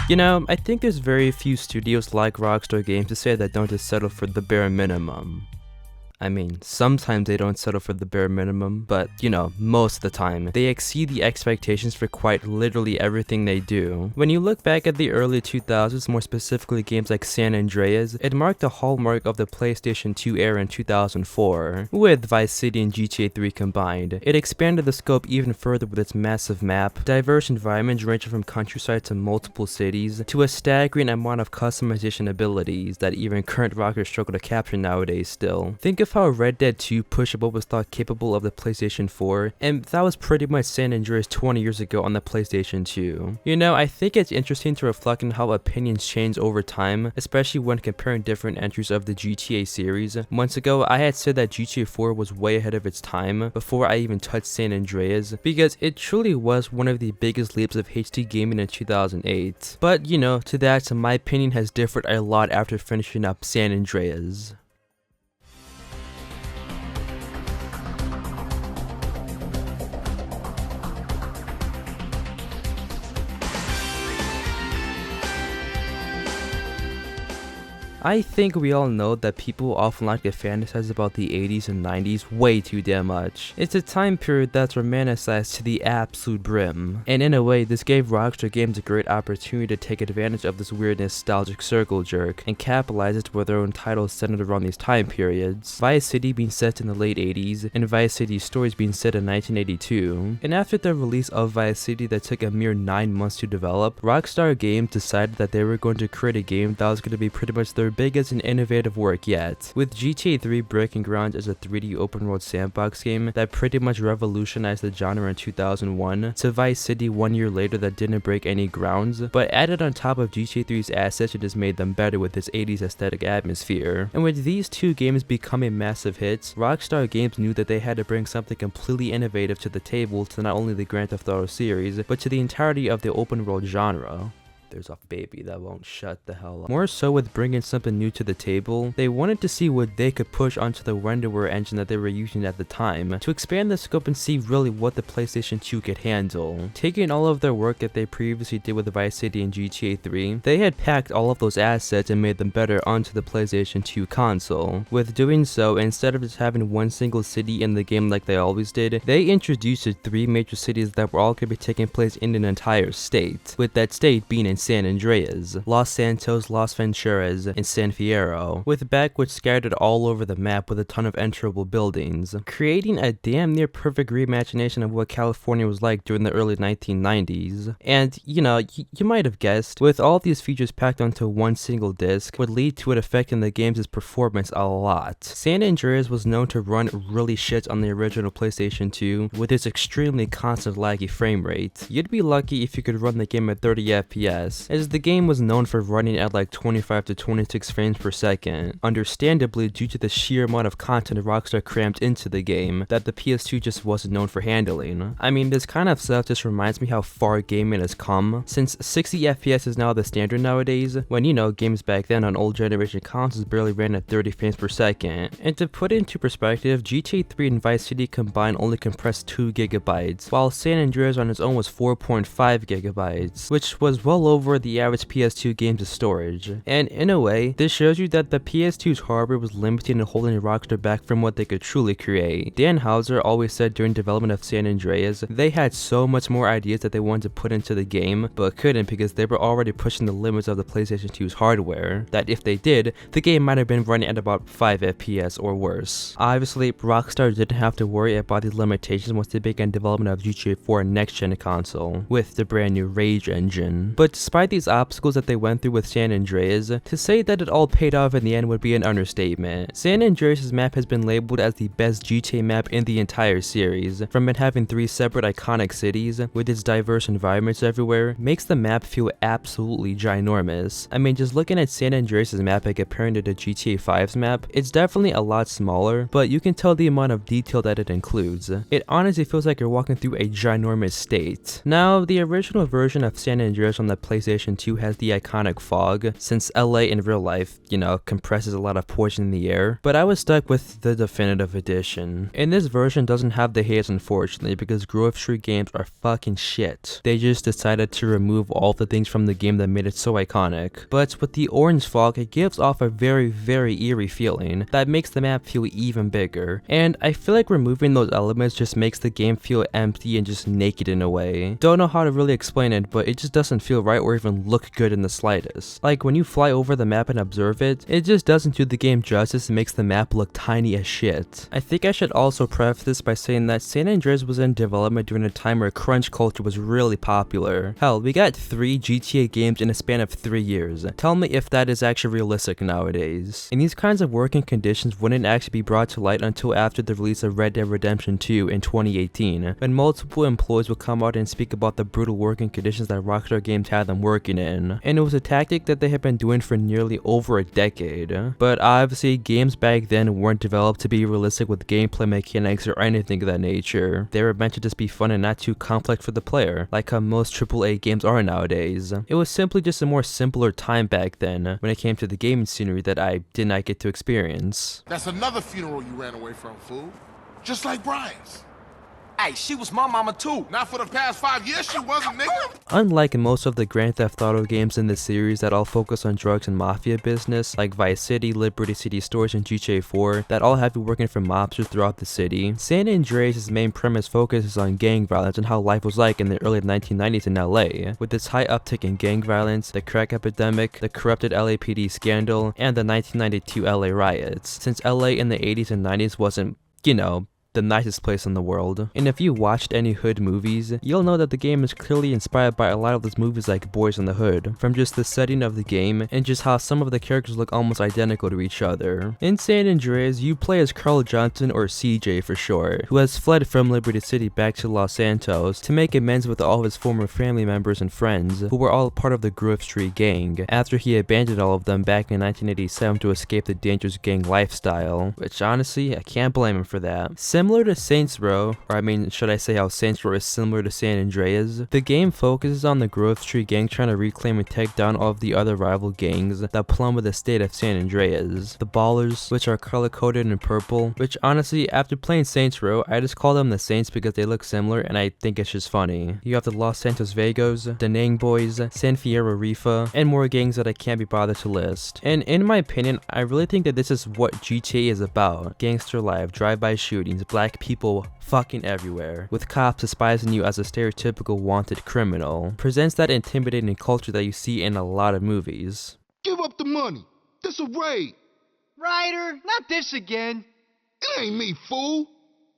You know, I think there's very few studios like Rockstar Games to say that don't just settle for the bare minimum. I mean, sometimes they don't settle for the bare minimum, but, you know, most of the time, they exceed the expectations for quite literally everything they do. When you look back at the early 2000s, more specifically games like San Andreas, it marked the hallmark of the PlayStation 2 era in 2004. With Vice City and GTA 3 combined, it expanded the scope even further with its massive map, diverse environments ranging from countryside to multiple cities, to a staggering amount of customization abilities that even current rockers struggle to capture nowadays still. Think of how Red Dead 2 pushed what was thought capable of the PlayStation 4, and that was pretty much San Andreas 20 years ago on the PlayStation 2. You know, I think it's interesting to reflect on how opinions change over time, especially when comparing different entries of the GTA series. Months ago, I had said that GTA 4 was way ahead of its time before I even touched San Andreas, because it truly was one of the biggest leaps of HD gaming in 2008. But, you know, to that, my opinion has differed a lot after finishing up San Andreas. I think we all know that people often like to fantasize about the 80s and 90s way too damn much. It's a time period that's romanticized to the absolute brim. And in a way, this gave Rockstar Games a great opportunity to take advantage of this weird nostalgic circle jerk and capitalize it with their own titles centered around these time periods. Vice City being set in the late 80s and Vice City Stories being set in 1982. And after the release of Vice City that took a mere 9 months to develop, Rockstar Games decided that they were going to create a game that was going to be pretty much their biggest and innovative work yet, with GTA 3 breaking ground as a 3D open world sandbox game that pretty much revolutionized the genre in 2001, to Vice City 1 year later that didn't break any grounds, but added on top of GTA 3's assets and just made them better with its 80s aesthetic atmosphere. And with these two games becoming massive hits, Rockstar Games knew that they had to bring something completely innovative to the table to not only the Grand Theft Auto series, but to the entirety of the open world genre. There's a baby that won't shut the hell up. More so with bringing something new to the table, they wanted to see what they could push onto the renderware engine that they were using at the time, to expand the scope and see really what the PlayStation 2 could handle. Taking all of their work that they previously did with Vice City and GTA 3, they had packed all of those assets and made them better onto the PlayStation 2 console. With doing so, instead of just having one single city in the game like they always did, they introduced 3 major cities that were all going to be taking place in an entire state, with that state being in San Andreas, Los Santos, Las Venturas, and San Fierro, with backwoods scattered all over the map with a ton of enterable buildings, creating a damn near perfect reimagination of what California was like during the early 1990s. And, you know, you might have guessed, with all these features packed onto one single disc, would lead to it affecting the game's performance a lot. San Andreas was known to run really shit on the original PlayStation 2, with its extremely constant laggy frame rate. You'd be lucky if you could run the game at 30 FPS, as the game was known for running at like 25 to 26 frames per second, understandably due to the sheer amount of content Rockstar crammed into the game that the PS2 just wasn't known for handling. I mean, this kind of stuff just reminds me how far gaming has come, since 60 FPS is now the standard nowadays, when, you know, games back then on old generation consoles barely ran at 30 frames per second. And to put it into perspective, GTA 3 and Vice City combined only compressed 2 gigabytes, while San Andreas on its own was 4.5 gigabytes, which was well over the average PS2 game's storage. And in a way, this shows you that the PS2's hardware was limiting and holding Rockstar back from what they could truly create. Dan Houser always said during development of San Andreas, they had so much more ideas that they wanted to put into the game, but couldn't because they were already pushing the limits of the PlayStation 2's hardware, that if they did, the game might have been running at about 5 FPS or worse. Obviously, Rockstar didn't have to worry about these limitations once they began development of GTA 4 next-gen console, with the brand new Rage engine. But despite these obstacles that they went through with San Andreas, to say that it all paid off in the end would be an understatement. San Andreas' map has been labeled as the best GTA map in the entire series, from it having 3 separate iconic cities, with its diverse environments everywhere, makes the map feel absolutely ginormous. I mean, just looking at San Andreas' map and comparing it to GTA 5's map, it's definitely a lot smaller, but you can tell the amount of detail that it includes. It honestly feels like you're walking through a ginormous state. Now, the original version of San Andreas on the PlayStation PlayStation 2 has the iconic fog, since LA in real life, compresses a lot of poison in the air, but I was stuck with the definitive edition. And this version doesn't have the haze unfortunately, because Grove Street games are fucking shit. They just decided to remove all the things from the game that made it so iconic. But with the orange fog, it gives off a very, very eerie feeling that makes the map feel even bigger. And I feel like removing those elements just makes the game feel empty and just naked in a way. Don't know how to really explain it, but it just doesn't feel right or even look good in the slightest. Like when you fly over the map and observe it, it just doesn't do the game justice and makes the map look tiny as shit. I think I should also preface this by saying that San Andreas was in development during a time where crunch culture was really popular. Hell, we got 3 GTA games in a span of 3 years. Tell me if that is actually realistic nowadays. And these kinds of working conditions wouldn't actually be brought to light until after the release of Red Dead Redemption 2 in 2018, when multiple employees would come out and speak about the brutal working conditions that Rockstar Games had them working in. And it was a tactic that they had been doing for nearly over a decade. But obviously, games back then weren't developed to be realistic with gameplay mechanics or anything of that nature. They were meant to just be fun and not too complex for the player, like how most AAA games are nowadays. It was simply just a more simpler time back then when it came to the gaming scenery that I did not get to experience. That's another funeral you ran away from, fool. Just like Brian's. Hey, she was my mama too. Not for the past 5 years she wasn't, nigga. Unlike most of the Grand Theft Auto games in the series that all focus on drugs and mafia business, like Vice City, Liberty City Stores, and GTA 4, that all have you working for mobsters throughout the city, San Andreas' main premise focuses on gang violence and how life was like in the early 1990s in LA, with its high uptick in gang violence, the crack epidemic, the corrupted LAPD scandal, and the 1992 LA riots, since LA in the 80s and 90s wasn't, the nicest place in the world. And if you watched any Hood movies, you'll know that the game is clearly inspired by a lot of those movies like Boys in the Hood, from just the setting of the game and just how some of the characters look almost identical to each other. In San Andreas, you play as Carl Johnson, or CJ for short, who has fled from Liberty City back to Los Santos to make amends with all of his former family members and friends, who were all part of the Grove Street gang, after he abandoned all of them back in 1987 to escape the dangerous gang lifestyle, which honestly, I can't blame him for that. Similar to Saints Row, or I mean, should I say how Saints Row is similar to San Andreas, the game focuses on the Grove Street gang trying to reclaim and take down all of the other rival gangs that plummet the state of San Andreas. The Ballers, which are color-coded in purple, which honestly, after playing Saints Row, I just call them the Saints because they look similar and I think it's just funny. You have the Los Santos Vagos, the Nang Boys, San Fierro Rifa, and more gangs that I can't be bothered to list. And in my opinion, I really think that this is what GTA is about. Gangster life, drive-by shootings, black people fucking everywhere, with cops despising you as a stereotypical wanted criminal. Presents that intimidating culture that you see in a lot of movies. Give up the money. This a raid. Ryder, not this again. It ain't me, fool.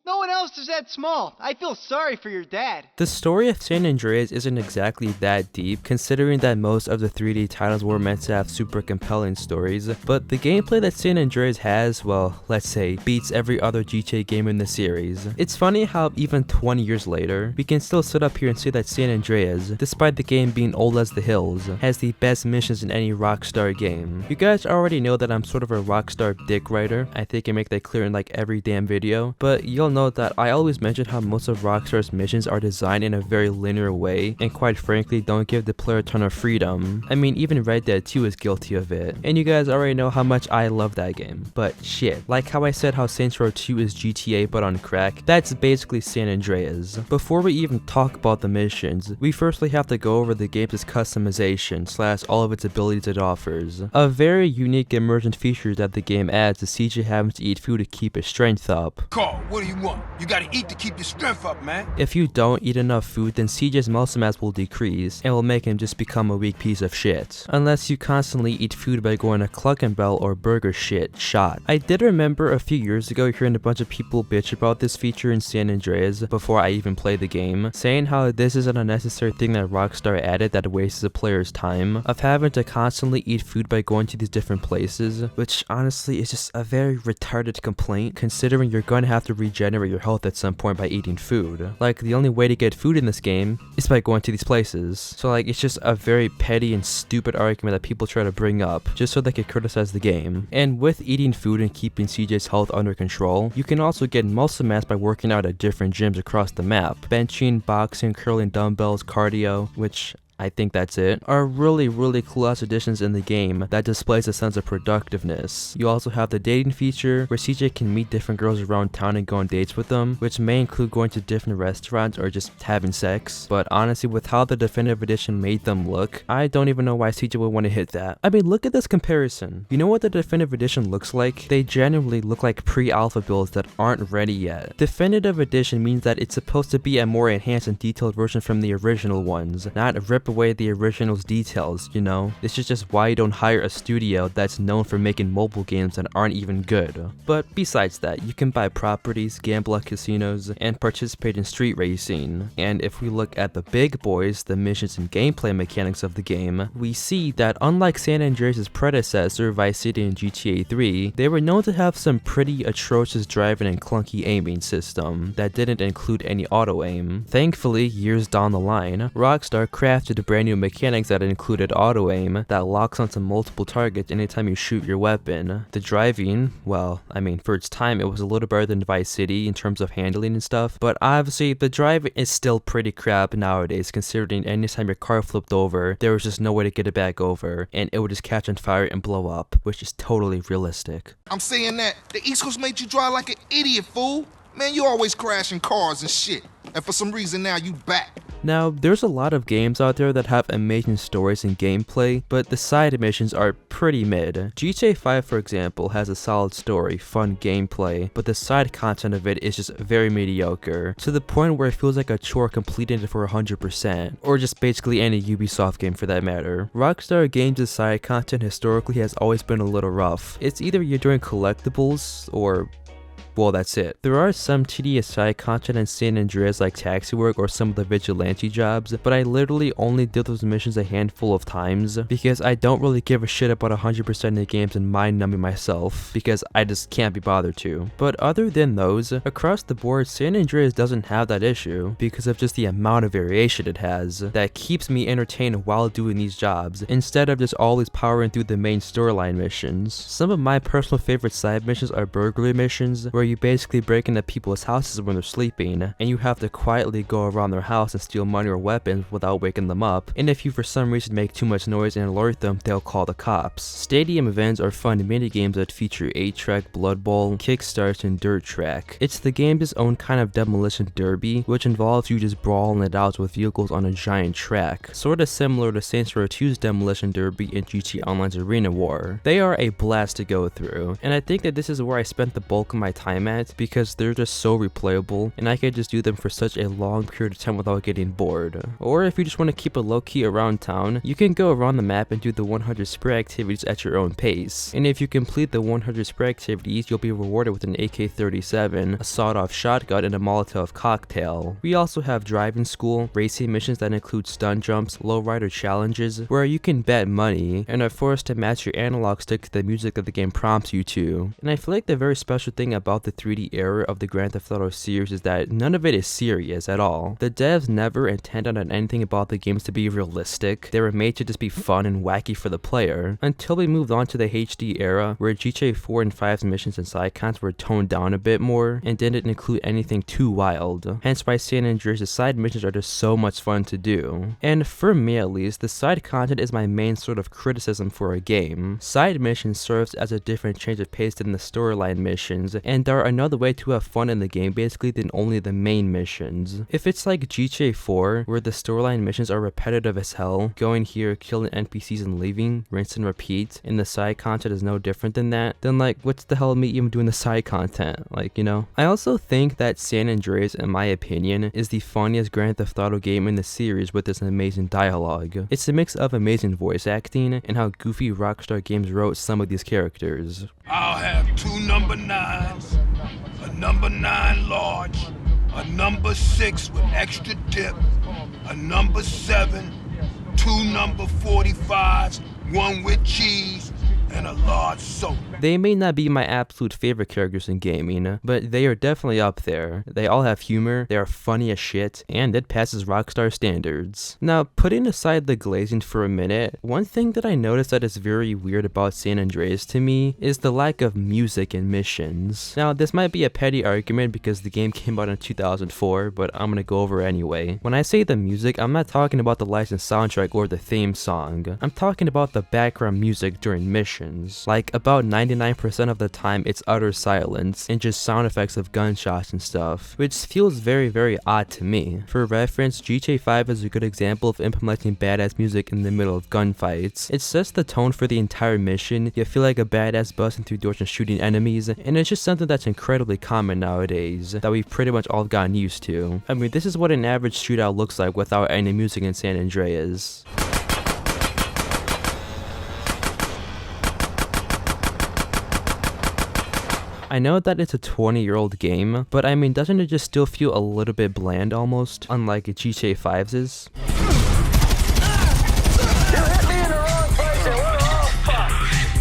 No one else is that small. I feel sorry for your dad. The story of San Andreas isn't exactly that deep, considering that most of the 3D titles were meant to have super compelling stories, but the gameplay that San Andreas has, well, let's say, beats every other GTA game in the series. It's funny how even 20 years later, we can still sit up here and say that San Andreas, despite the game being old as the hills, has the best missions in any Rockstar game. You guys already know that I'm sort of a Rockstar dick writer. I think I make that clear in like every damn video, but you'll know that I always mention how most of Rockstar's missions are designed in a very linear way and quite frankly don't give the player a ton of freedom. I mean, even Red Dead 2 is guilty of it, and you guys already know how much I love that game. But shit, like how I said how Saints Row 2 is GTA but on crack, that's basically San Andreas. Before we even talk about the missions, we firstly have to go over the game's customization / all of its abilities it offers. A very unique emergent feature that the game adds is CJ having to eat food to keep his strength up. Carl, what do you want? You gotta eat to keep your strength up, man. If you don't eat enough food, then CJ's muscle mass will decrease and will make him just become a weak piece of shit. Unless you constantly eat food by going to Cluck and Bell or Burger Shit shot. I did remember a few years ago hearing a bunch of people bitch about this feature in San Andreas before I even played the game, saying how this is an unnecessary thing that Rockstar added that wastes a player's time of having to constantly eat food by going to these different places, which honestly is just a very retarded complaint considering you're going to have to regenerate your health at some point by eating food. Like, the only way to get food in this game is by going to these places. So like, it's just a very petty and stupid argument that people try to bring up just so they can criticize the game. And with eating food and keeping CJ's health under control, you can also get muscle mass by working out at different gyms across the map. Benching, boxing, curling dumbbells, cardio, which I think that's it, are really cool ass additions in the game that displays a sense of productiveness. You also have the dating feature where CJ can meet different girls around town and go on dates with them, which may include going to different restaurants or just having sex. But honestly, with how the definitive edition made them look, I don't even know why CJ would want to hit that. I mean, look at this comparison. You know what the definitive edition looks like? They genuinely look like pre-alpha builds that aren't ready yet. Definitive edition means that it's supposed to be a more enhanced and detailed version from the original ones, not rip away the original's details, you know? This is just why you don't hire a studio that's known for making mobile games that aren't even good. But besides that, you can buy properties, gamble at casinos, and participate in street racing. And if we look at the big boys, the missions and gameplay mechanics of the game, we see that unlike San Andreas' predecessor, Vice City and GTA 3, they were known to have some pretty atrocious driving and clunky aiming system that didn't include any auto aim. Thankfully, years down the line, Rockstar crafted brand new mechanics that included auto aim that locks onto multiple targets anytime you shoot your weapon. The driving, well, I mean, for its time it was a little better than Vice City in terms of handling and stuff, but obviously the driving is still pretty crap nowadays, considering anytime your car flipped over, there was just no way to get it back over, and it would just catch on fire and blow up, which is totally realistic. I'm saying that the East Coast made you drive like an idiot, fool. Man, you always crashing cars and shit. And for some reason now you back. Now, there's a lot of games out there that have amazing stories and gameplay, but the side missions are pretty mid. GTA 5, for example, has a solid story, fun gameplay, but the side content of it is just very mediocre, to the point where it feels like a chore completing it for 100%, or just basically any Ubisoft game for that matter. Rockstar Games' side content historically has always been a little rough. It's either you're doing collectibles, or well, that's it. There are some tedious side content in San Andreas like taxi work or some of the vigilante jobs, but I literally only did those missions a handful of times because I don't really give a shit about 100% of the games and mind numbing myself because I just can't be bothered to. But other than those, across the board, San Andreas doesn't have that issue because of just the amount of variation it has that keeps me entertained while doing these jobs instead of just always powering through the main storyline missions. Some of my personal favorite side missions are burglary missions where you basically break into people's houses when they're sleeping, and you have to quietly go around their house and steal money or weapons without waking them up, and if you for some reason make too much noise and alert them, they'll call the cops. Stadium events are fun minigames that feature 8-track, Blood Bowl, Kickstarts, and Dirt Track. It's the game's own kind of demolition derby, which involves you just brawling it out with vehicles on a giant track, sorta similar to Saints Row 2's demolition derby in GTA Online's Arena War. They are a blast to go through, and I think that this is where I spent the bulk of my time at because they're just so replayable and I could just do them for such a long period of time without getting bored. Or if you just want to keep it low-key around town, you can go around the map and do the 100 spray activities at your own pace. And if you complete the 100 spray activities, you'll be rewarded with an AK-37, a sawed-off shotgun, and a Molotov cocktail. We also have driving school, racing missions that include stun jumps, lowrider challenges, where you can bet money and are forced to match your analog stick to the music that the game prompts you to. And I feel like the very special thing about the 3D era of the Grand Theft Auto series is that none of it is serious at all. The devs never intended on anything about the games to be realistic. They were made to just be fun and wacky for the player, until we moved on to the HD era where GTA 4 and 5's missions and side content were toned down a bit more and didn't include anything too wild. Hence why San Andreas' side missions are just so much fun to do. And for me at least, the side content is my main sort of criticism for a game. Side missions serves as a different change of pace than the storyline missions, and are another way to have fun in the game basically than only the main missions. If it's like GTA 4, where the storyline missions are repetitive as hell, going here, killing NPCs and leaving, rinse and repeat, and the side content is no different than that, then like what's the hell of me even doing the side content, like, you know? I also think that San Andreas, in my opinion, is the funniest Grand Theft Auto game in the series with this amazing dialogue. It's a mix of amazing voice acting and how goofy Rockstar Games wrote some of these characters. I'll have 2 number 9s, a number 9 large, a number 6 with extra dip, a number 7, 2 number 45s, 1 with cheese, and a large soda. They may not be my absolute favorite characters in gaming, but they are definitely up there. They all have humor, they are funny as shit, and it passes Rockstar standards. Now, putting aside the glazing for a minute, one thing that I noticed that is very weird about San Andreas to me is the lack of music in missions. Now, this might be a petty argument because the game came out in 2004, but I'm gonna go over it anyway. When I say the music, I'm not talking about the licensed soundtrack or the theme song. I'm talking about the background music during missions. Like, about 99% of the time, it's utter silence and just sound effects of gunshots and stuff, which feels very odd to me. For reference, GTA 5 is a good example of implementing badass music in the middle of gunfights. It sets the tone for the entire mission, you feel like a badass busting through doors and shooting enemies, and it's just something that's incredibly common nowadays, that we've pretty much all gotten used to. I mean, this is what an average shootout looks like without any music in San Andreas. I know that it's a 20-year-old game, but I mean, doesn't it just still feel a little bit bland almost, unlike GTA 5's is?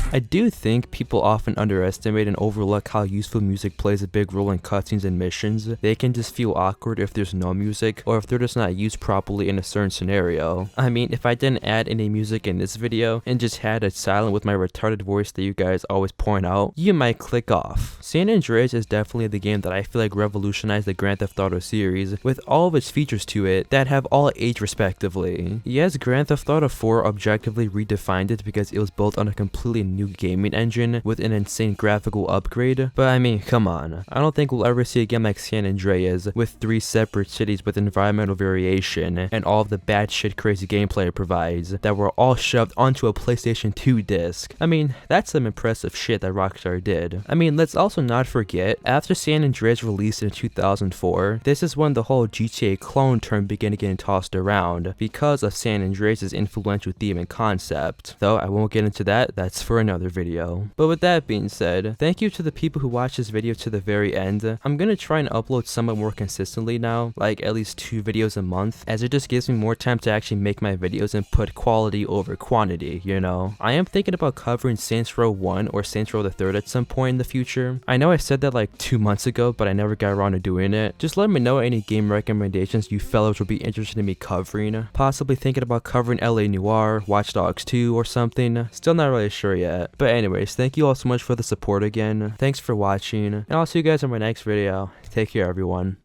I do think people often underestimate and overlook how useful music plays a big role in cutscenes and missions. They can just feel awkward if there's no music, or if they're just not used properly in a certain scenario. I mean, if I didn't add any music in this video, and just had it silent with my retarded voice that you guys always point out, you might click off. San Andreas is definitely the game that I feel like revolutionized the Grand Theft Auto series, with all of its features to it that have all aged respectively. Yes, Grand Theft Auto 4 objectively redefined it because it was built on a completely new gaming engine with an insane graphical upgrade, but I mean, come on. I don't think we'll ever see a game like San Andreas with 3 separate cities with environmental variation and all of the batshit crazy gameplay it provides that were all shoved onto a PlayStation 2 disc. I mean, that's some impressive shit that Rockstar did. I mean, let's also not forget, after San Andreas released in 2004, this is when the whole GTA clone term began getting tossed around because of San Andreas' influential theme and concept. Though I won't get into that, that's for another video. But with that being said, thank you to the people who watched this video to the very end. I'm gonna try and upload somewhat more consistently now, like at least 2 videos a month, as it just gives me more time to actually make my videos and put quality over quantity, you know? I am thinking about covering Saints Row 1 or Saints Row the 3rd at some point in the future. I know I said that like 2 months ago, but I never got around to doing it. Just let me know any game recommendations you fellows would be interested in me covering. Possibly thinking about covering LA Noire, Watch Dogs 2 or something. Still not really sure yet. But anyways, thank you all so much for the support again. Thanks for watching, and I'll see you guys in my next video. Take care, everyone.